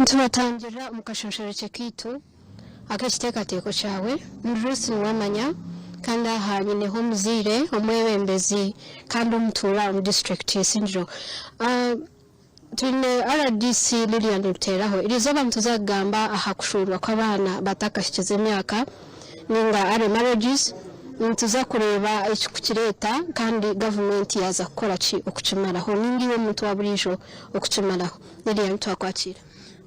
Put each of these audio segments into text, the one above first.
Ntubatangira mukashonshoro chekitu akashiteka cyawe nrusi wamanya kandi ahanyine ho muzire omwebembezi kandi umutura mu district y'Isinjiro tune RDC Lilian Ruteraho irizoba mtuzagamba ahakushurwa kw'abana batakashikize imyaka ninga are marriages ntuza kureba ikukireta kandi government yaza gukora ki okucimaraho ningiwe muntu waburijo okucimaraho Lilian twakwakira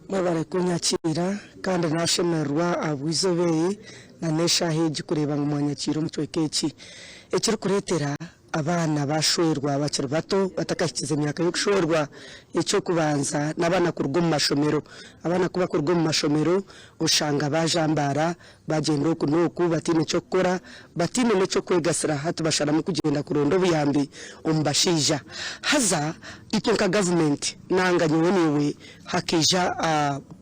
mabare kunyakira kandi nashemerwa abwizobeye na nesha heji kureba mu mwanyakiro mutwekeki ekiri kuretera abana bashwerwa bakiri bato batakashyize imyaka yo gushorwa icyo kubanza nabana kurwo mu mashomero abana kuba kurwo mu mashomero ushanga bajambara bagenda okunuku batine cyo gukora batine n'icyo kwegasira hatu bashara mu kugenda kurondo buyambi umbashija haza itonka government nanganywe niwe hakija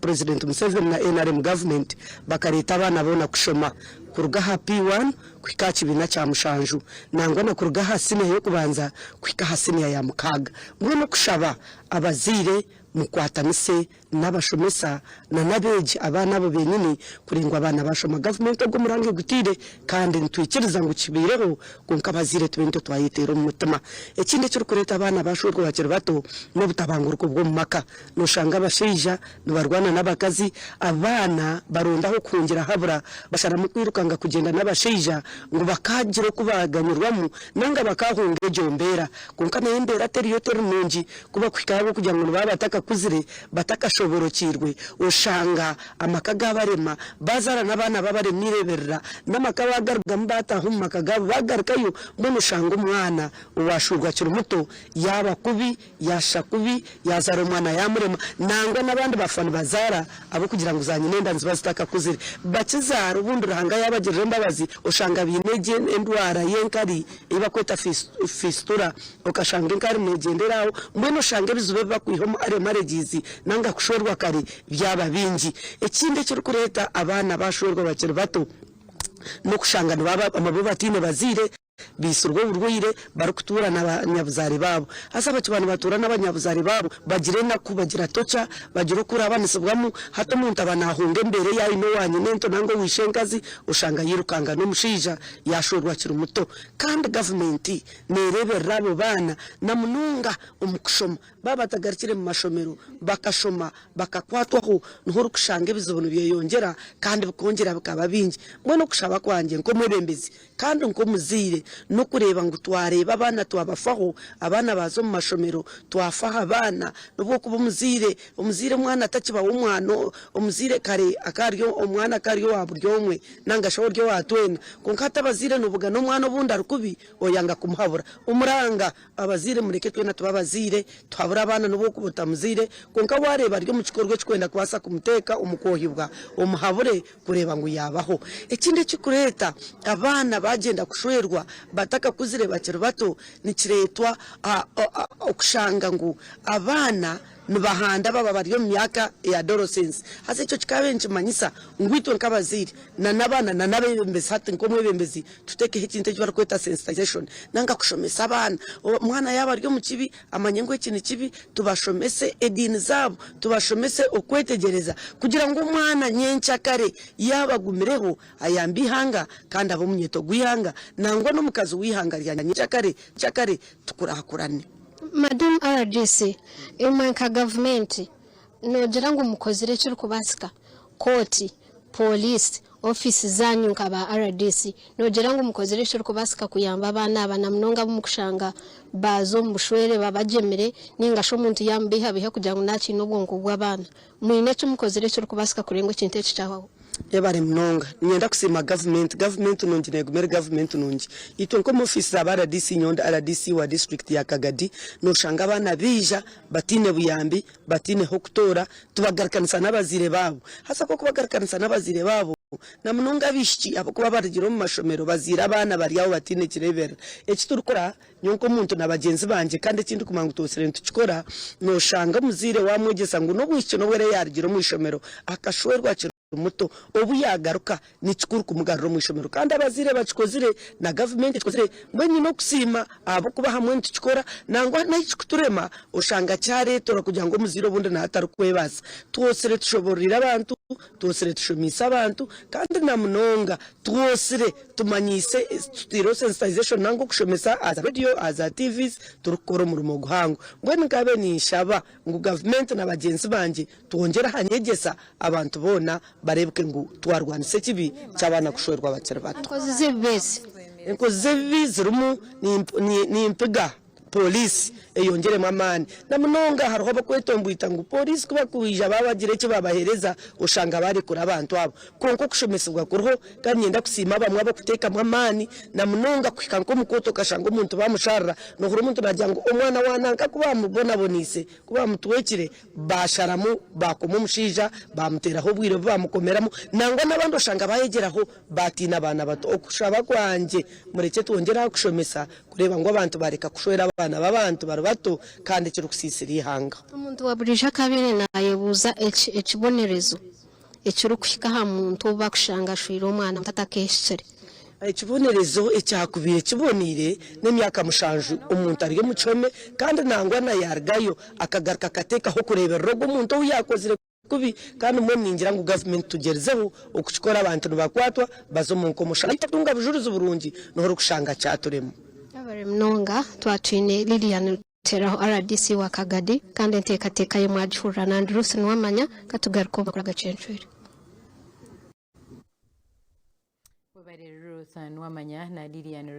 president Museveni na NRM government bakareta abana bona kushoma kuruga happy one kwikachi bina cha mushanju nangona kuruga hasine yo kubanza kwika hasine ya mukaga mwono kushaba abazire mukwatanise n'abashomesa na nabeje abana bo benyine kuringwa abana bashoma government go murange gutire kandi ntwikiriza ngo kibireho kunka bazire tubento twayitero mu mutima ekinde cyo kureta abana bashorwa bakiri bato no butabangurwa bwo mu maka no shanga bashija barwana n'abakazi abana barondaho kungira habura bashara mu kwirukanga kugenda n'abashija ngo bakagire kubaganyurwamo nanga bakahunga jombera kunka nembera teriyo terunungi kuba kwikabo kugira ngo babataka kuzire batakashoborokirwe ushanga amakaga barema bazara nabana babare mireberera namakawa agaruga mbata humakaga bagarukayo mbone ushanga umwana uwashurwa kiri muto yaba kubi yasha kubi yazara umwana yamurema nangwa nabandi bafana bazara abo kugira ngo uzanyinenda nzibazitaka kuzire bakizara ubundi urahanga yabagirira mbabazi ushanga binege endwara yenkari iba kweta fistura ukashanga inkari negenderaho mbone ushanga bizube bakwihomo are maregizi nanga kushorwa kare byaba bingi ekinde cyo kureta abana bashorwa bakiri bato no kushangana baba amabubatine bazire bisurwo urwire barukutura n'abanyabuzari babo asaba cyane batura n'abanyabuzari babo bagire na kubagira tocha bagire kuri abanisubwamo hato muntu abanahunge mbere yayi no wanyine nto nango wishengazi ushanga yirukanga no mushija yashorwa kiri muto kandi government nerebe rabo bana namununga umukushoma baba tagarikire mu mashomero bakashoma bakakwatwaho nkuru kushange bizobona byeyongera kandi bikongera bikaba bingi mwe no kushaba kwanje nko mwebembezi kandi nko muzire no kureba ngo twareba abana twabafaho abana bazo mu mashomero twafaha abana nubwo kuba umuzire mwana atakiba umwana umuzire kare akaryo umwana akaryo waburyomwe nanga shawo ryo watwena konkata abazire nubuga no mwana bundi arukubi oyanga kumuhabura umuranga abazire mureke twena tubabazire twabura abana nubwo kubuta muzire konka wareba ryo mu kikorwa cykwenda kwasa kumuteka umukohibwa umuhabure kureba ngo yabaho ekinde cyukureta abana bagenda kushwerwa bataka kuzire bakiri bato nikiretwa okushanga ngo abana nubahanda baba bari yo myaka ya adolescence hase cyo kikabenje manyisa ngwitwe nkabaziri na nabana na nabembezi hati nkomwe bembezi tuteke hitinte cyo kweta sensitization nanga kushomesa abana umwana yaba ryo mu kibi amanyengo ikintu kibi tubashomese edini zabo tubashomese okwetegereza kugira ngo umwana nyencha kare yabagumireho ayambi hanga kandi abo munyeto gwihanga nangwa no mukazi wihanga ryanyencha kare cyakare tukurahakurane Madam RDC imwanka government nogira ngo umukozire cyo kubasika koti police office zanyu nkaba RDC nogira ngo umukozire cyo kubasika kuyamba abana abanamnonga bumukushanga bazo mbushwere babajemere ningasho muntu yambiha biha kugira ngo naci n'ubwonko bw'abana mwine cyo umukozire cyo kubasika kurengo kinte cyaho yabare mnonga nyenda kusema government nungi negumere government nungi itonko mu office za RDC nyonda RDC wa district ya Kagadi no shanga abana bija batine buyambi batine hokutora tubagarakanisa n'abazire babo hasa ko kubagarakanisa n'abazire babo na mnonga bishiki abo kuba barigiro mu mashomero bazira abana bari yaho batine kirebera ekiturukora nyonko muntu nabagenzi banje kandi kindi kumangu tosere tukikora no shanga muzire wamwegesa ngo no bwico no were yarigiro mu ishomero akashwerwa muto obu yagaruka ni kikuru kumugarura mu ishomero kandi abazire bakikozire na government ikozire mwenye no kusima abo kuba hamwe ntikikora nangwa n'ikikuturema ushanga cyaretora kugira ngo muziro bundi na hatari kwebasa twosere tushoborira abantu twosere tushomisa abantu kandi na munonga twosere tumanyise tutiro sensitization nango kushomesa as radio as TVs turukora mu rumo guhango mbone ngabe ni shaba ngo government na bagenzi banje twongera hanyegesa abantu bona barebwe ngo twarwanise kibi cyabana kushorwa abakira bato enkozi zebi zirumu ni impiga polisi eyongere mamani namunonga haruho bakwetombuita ngo polisi kuba kuija babagire cyo babahereza ushanga bari kuri abantu abo konko kushomesebwa kuruho kandi yenda kusima bamwe abo kuteka mamani namunonga kwikanko mukoto kashanga umuntu bamusharra no huru umuntu najyango umwana wananga kuba mubona bonise kuba mutwekire basharamu bakomo mushija bamuteraho bwire bamukomeramo nangwa nabandi ushanga bayegeraho batina abana bato okushaba kwanje mureke twongera kushomesa kureba ngo abantu bareka kushwera abana babantu bato kandi kiri kusisira ihanga umuntu waburije kabine nayebuza ekibonerezo ekiri kushika ha muntu bakushanga shwira umwana mtatakeshere ikibonerezo ecyakubire kibonire n'emyaka mushanju umuntu ari mu cyome kandi nangwa na yargayo akagaruka kateka ho kurebera rogo umuntu yakozire kubi kandi mwe ningira ngo government tugerezeho ukukora abantu bakwatwa bazo mu nkomusha itatunga bujuruza burungi no horo kushanga cyaturemo abare mnonga twatwine Lilian Teraho RDC wa Kagadi kandi ntekateka ye mwajura na Andrews nwamanya katugaruko bakora gacenshuri Ruth Nwamanya na Lilian